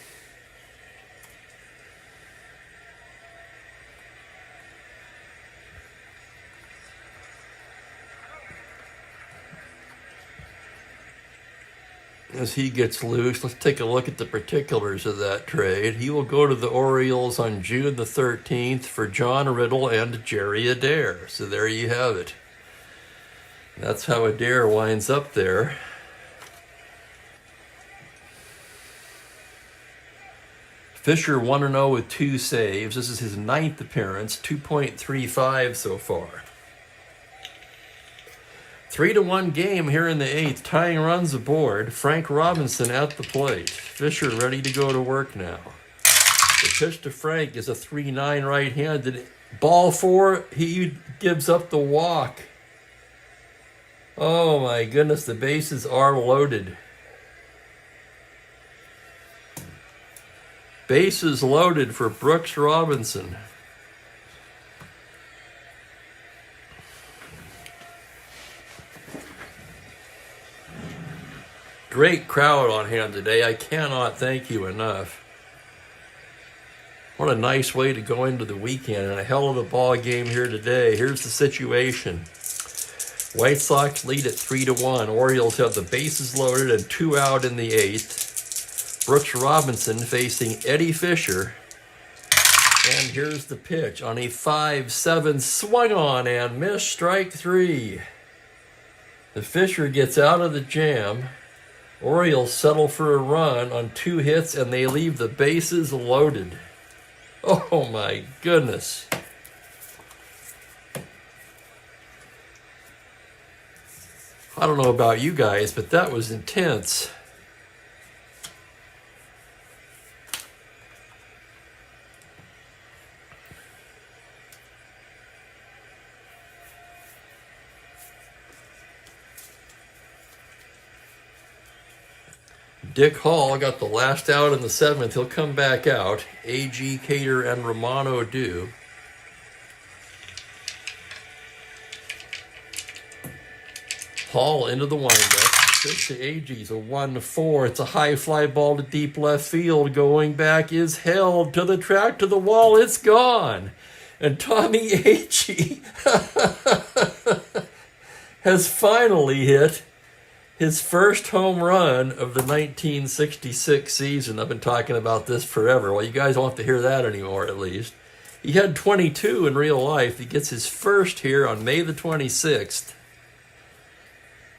As he gets loose, let's take a look at the particulars of that trade. He will go to the Orioles on June the 13th for John Riddle and Jerry Adair. So there you have it. That's how Adair winds up there. Fisher 1-0 with 2 saves. This is his 9th appearance, 2.35 so far. 3-1 game here in the 8th. Tying runs aboard. Frank Robinson at the plate. Fisher ready to go to work now. The pitch to Frank is a 3-9 right-handed. Ball 4, he gives up the walk. Oh my goodness, the bases are loaded. Bases loaded for Brooks Robinson. Great crowd on hand today. I cannot thank you enough. What a nice way to go into the weekend, and a hell of a ball game here today. Here's the situation. White Sox lead at 3-1. Orioles have the bases loaded and 2 out in the 8th. Brooks Robinson facing Eddie Fisher. And here's the pitch on a 5-7 swung on and missed, strike 3. The Fisher gets out of the jam. Orioles settle for a run on 2 hits and they leave the bases loaded. Oh my goodness. I don't know about you guys, but that was intense. Dick Hall got the last out in the 7th. He'll come back out. A.G., Cater, and Romano do. Hall into the windup. Pitch to A.G.'s a 1-4. It's a high fly ball to deep left field. Going back is held to the track, to the wall. It's gone. And Tommy A.G. has finally hit his first home run of the 1966 season. I've been talking about this forever. Well, you guys won't have to hear that anymore, at least. He had 22 in real life. He gets his first here on May the 26th.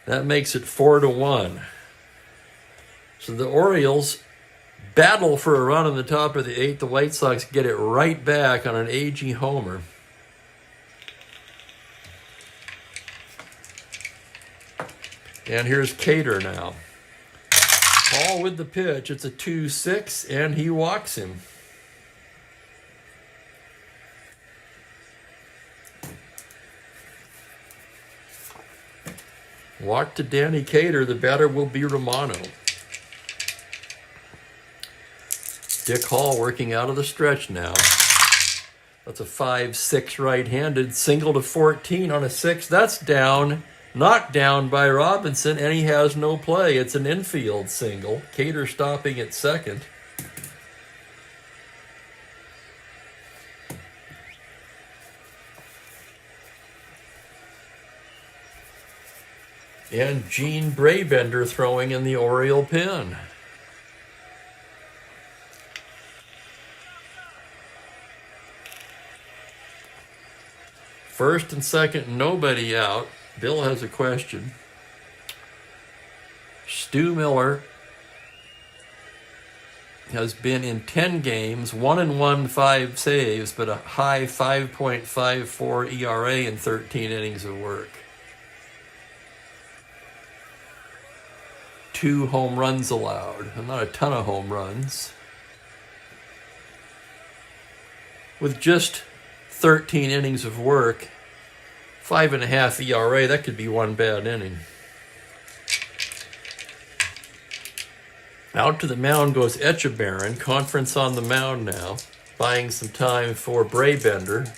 That makes it 4-1. So the Orioles battle for a run on the top of the 8th. The White Sox get it right back on an AG homer. And here's Cater now. Hall with the pitch. It's a 2-6, and he walks him. Walk to Danny Cater. The batter will be Romano. Dick Hall working out of the stretch now. That's a 5-6 right-handed. Single to 14 on a 6. That's down. Knocked down by Robinson, and he has no play. It's an infield single. Cater stopping at second. And Gene Brabender throwing in the Oriole pen. First and second, nobody out. Bill has a question. Stu Miller has been in 10 games, 1-1, 5 saves, but a high 5.54 ERA in 13 innings of work. 2 home runs allowed, and not a ton of home runs. With just 13 innings of work, 5.5 ERA, that could be one bad inning. Out to the mound goes Echebarren. Conference on the mound now. Buying some time for Brabender.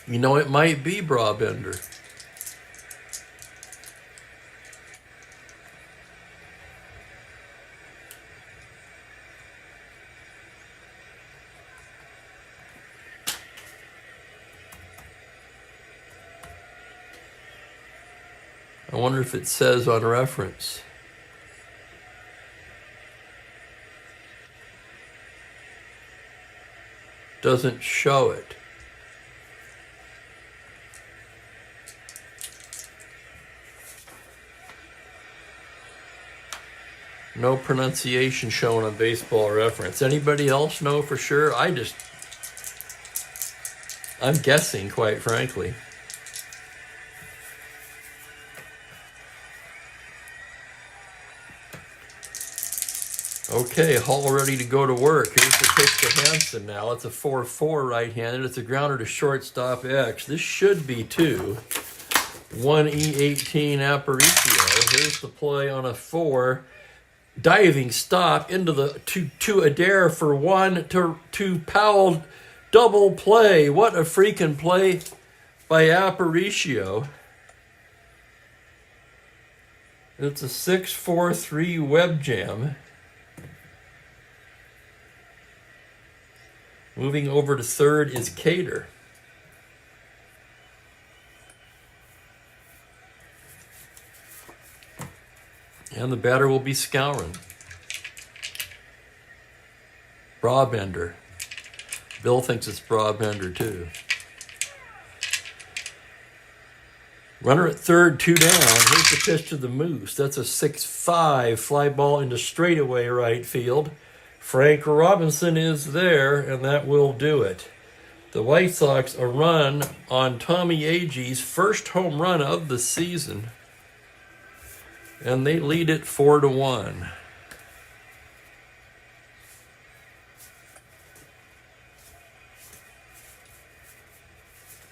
You know, it might be Brabender. I wonder if it says on reference. Doesn't show it. No pronunciation shown on Baseball Reference. Anybody else know for sure? I'm guessing, quite frankly. Okay, Hall ready to go to work. Here's the pitch to Hansen now. It's a 4-4 right-handed. It's a grounder to shortstop X. This should be 2. 1E18 Aparicio. Here's the play on a 4. Diving stop into the to Adair for 1 to Powell. Double play. What a freaking play by Aparicio. It's a 6-4-3 web jam. Moving over to third is Cater. And the batter will be Scourin. Brawbender. Bill thinks it's Brawbender too. Runner at third, 2 down. Here's the pitch to the Moose. That's a 6-5 fly ball into straightaway right field. Frank Robinson is there, and that will do it. The White Sox a run on Tommy Agee's first home run of the season, and they lead it 4-1.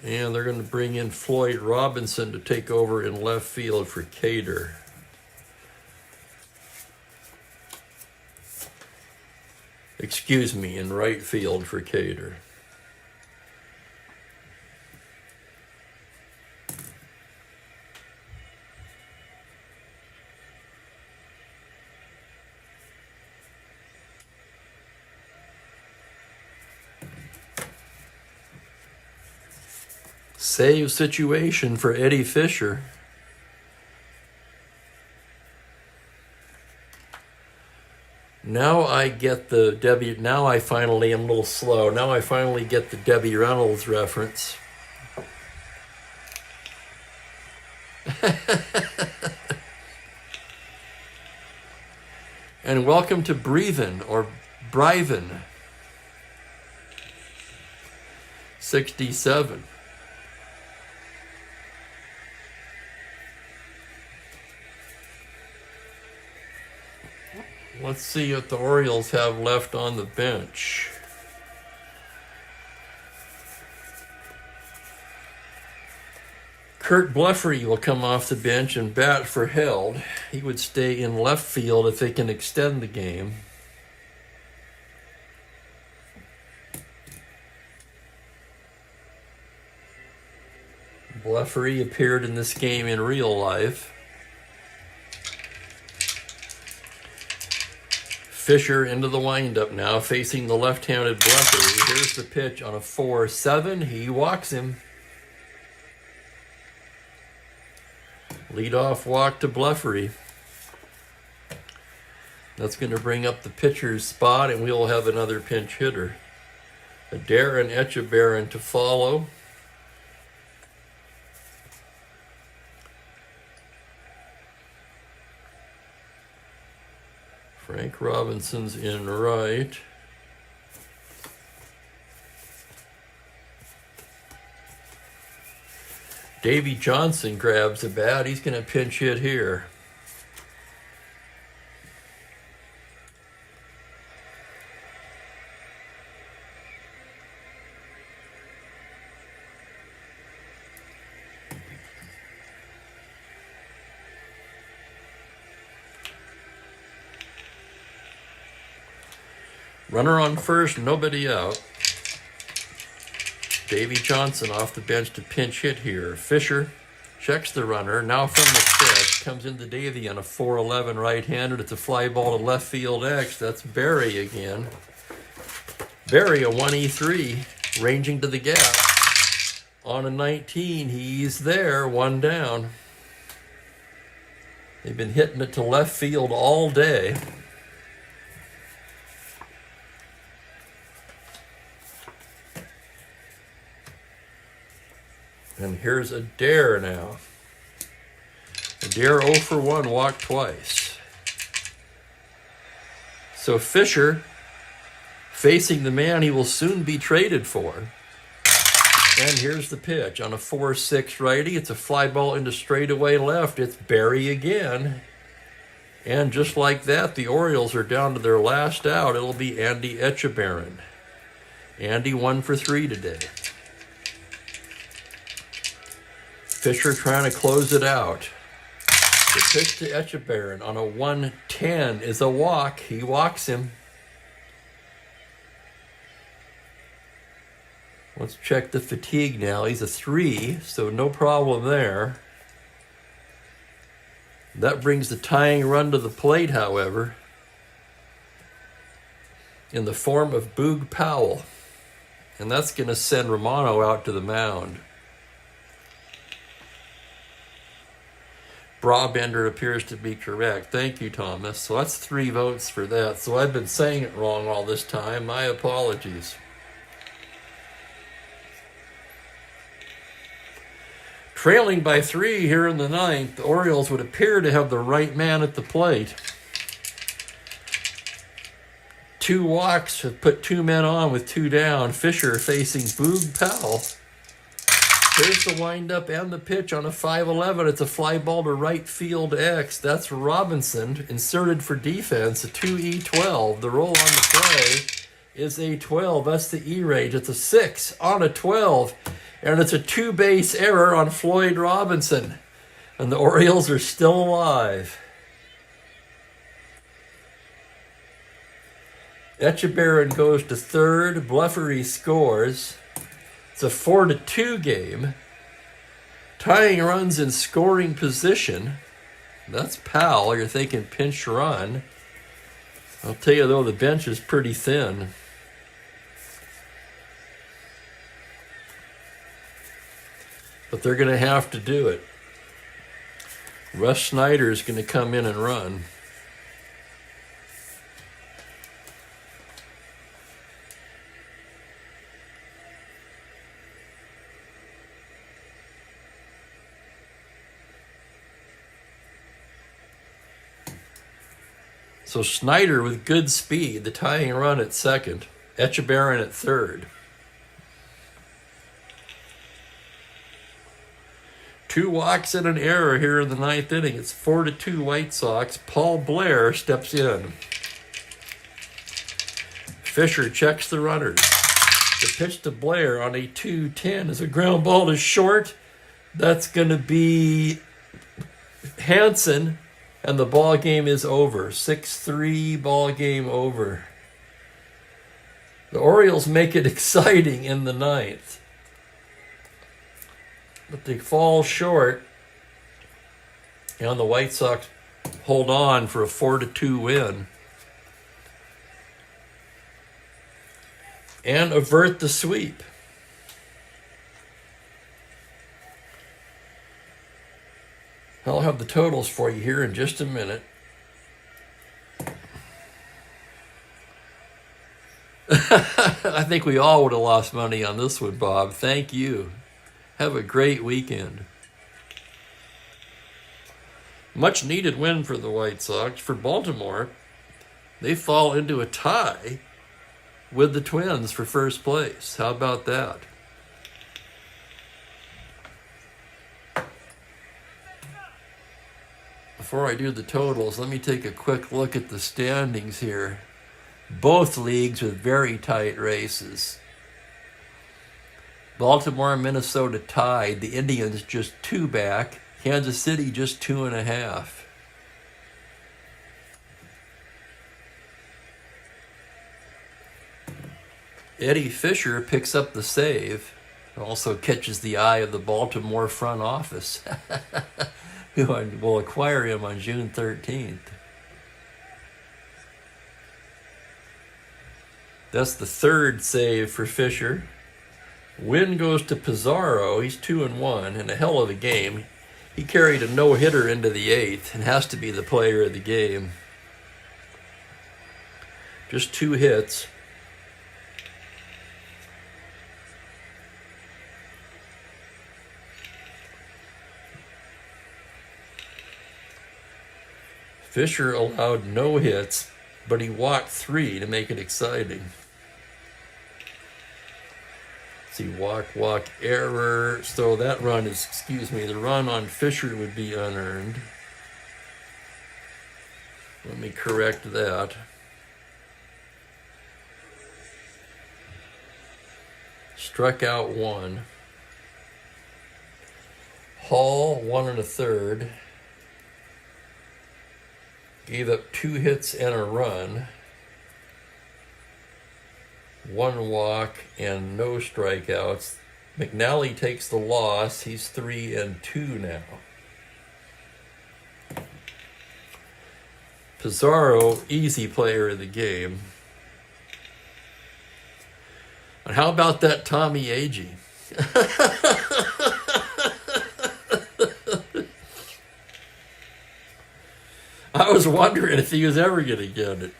And they're going to bring in Floyd Robinson to take over in left field for Cater. Excuse me, in right field for Cater. Save situation for Eddie Fisher. Now I get the Debbie, now I finally am a little slow. Now I finally get the Debbie Reynolds reference. And welcome to Breven or Briven. 67. Let's see what the Orioles have left on the bench. Kurt Blefary will come off the bench and bat for Held. He would stay in left field if they can extend the game. Blefary appeared in this game in real life. Fisher into the windup now, facing the left-handed Blefary. Here's the pitch on a 4-7. He walks him. Leadoff walk to Blefary. That's going to bring up the pitcher's spot, and we'll have another pinch hitter. Adair and Echebarren to follow. Frank Robinson's in right. Davey Johnson grabs the bat. He's going to pinch hit here. Runner on first, nobody out. Davey Johnson off the bench to pinch hit here. Fisher checks the runner. Now from the stretch, comes into Davey on a 4-11 right-handed. It's a fly ball to left field X. That's Barry again. Barry, a 1E3, ranging to the gap. On a 19, he's there, 1 down. They've been hitting it to left field all day. And here's Adair now. Adair 0 for 1, walked twice. So Fisher, facing the man he will soon be traded for. And here's the pitch on a 4-6 righty. It's a fly ball into straightaway left. It's Barry again. And just like that, the Orioles are down to their last out. It'll be Andy Echebarren. Andy 1 for 3 today. Fisher trying to close it out. The pitch to Echebarren on a 1-10 is a walk. He walks him. Let's check the fatigue now. He's a 3, so no problem there. That brings the tying run to the plate, however, in the form of Boog Powell. And that's going to send Romano out to the mound. Brabender appears to be correct. Thank you, Thomas. So that's 3 votes for that. So I've been saying it wrong all this time. My apologies. Trailing by 3 here in the 9th, the Orioles would appear to have the right man at the plate. 2 walks have put 2 men on with 2 down. Fisher facing Boog Powell. Here's the windup and the pitch on a 5-11. It's a fly ball to right field X. That's Robinson inserted for defense, a 2E12. The roll on the play is a 12. That's the E rate. It's a 6 on a 12. And it's a 2-base error on Floyd Robinson. And the Orioles are still alive. Echebarren goes to third. Bleffery scores. It's a 4-2 game. Tying runs in scoring position. That's Powell. You're thinking pinch run. I'll tell you, though, the bench is pretty thin. But they're going to have to do it. Russ Snyder is going to come in and run. So Snyder with good speed, the tying run at second. Echebarren at third. 2 walks and an error here in the 9th inning. It's 4-2 White Sox. Paul Blair steps in. Fisher checks the runners. The pitch to Blair on a 2-10 is a ground ball to short. That's going to be Hansen. And the ball game is over. 6-3 ball game over. The Orioles make it exciting in the 9th. But they fall short. And the White Sox hold on for a 4-2 win. And avert the sweep. I'll have the totals for you here in just a minute. I think we all would have lost money on this one, Bob. Thank you. Have a great weekend. Much needed win for the White Sox. For Baltimore, they fall into a tie with the Twins for first place. How about that? Before I do the totals, let me take a quick look at the standings here. Both leagues with very tight races. Baltimore and Minnesota tied. The Indians just 2 back. Kansas City just 2.5. Eddie Fisher picks up the save. Also catches the eye of the Baltimore front office. Who will acquire him on June 13th. That's the 3rd save for Fisher. Win goes to Pizarro. He's 2-1 in a hell of a game. He carried a no-hitter into the 8th and has to be the player of the game. Just 2 hits. Fisher allowed no hits, but he walked 3 to make it exciting. See, walk, error. So that run is, the run on Fisher would be unearned. Let me correct that. Struck out 1. Hall, 1 1/3. Gave up 2 hits and a run. 1 walk and no strikeouts. McNally takes the loss. He's 3-2 now. Pizarro, easy player of the game. And how about that Tommy Agee? I was wondering if he was ever going to get it.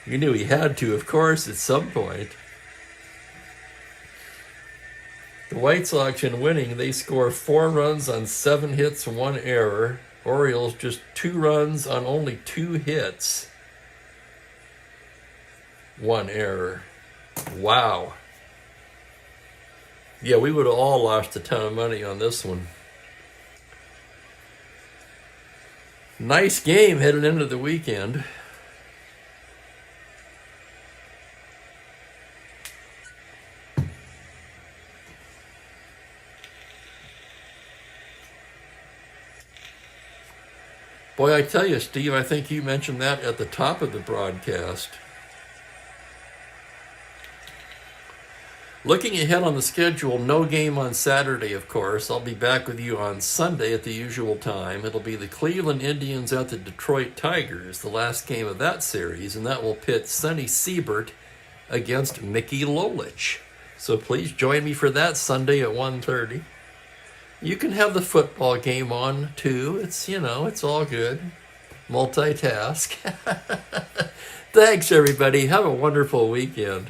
You knew he had to, of course, at some point. The White Sox in winning, they score 4 runs on 7 hits, 1 error. Orioles just 2 runs on only 2 hits, 1 error. Wow. Yeah, we would have all lost a ton of money on this one. Nice game headed into the weekend. Boy, I tell you, Steve, I think you mentioned that at the top of the broadcast. Looking ahead on the schedule, no game on Saturday, of course. I'll be back with you on Sunday at the usual time. It'll be the Cleveland Indians at the Detroit Tigers, the last game of that series, and that will pit Sonny Siebert against Mickey Lolich. So please join me for that Sunday at 1:30. You can have the football game on, too. It's, it's all good. Multitask. Thanks, everybody. Have a wonderful weekend.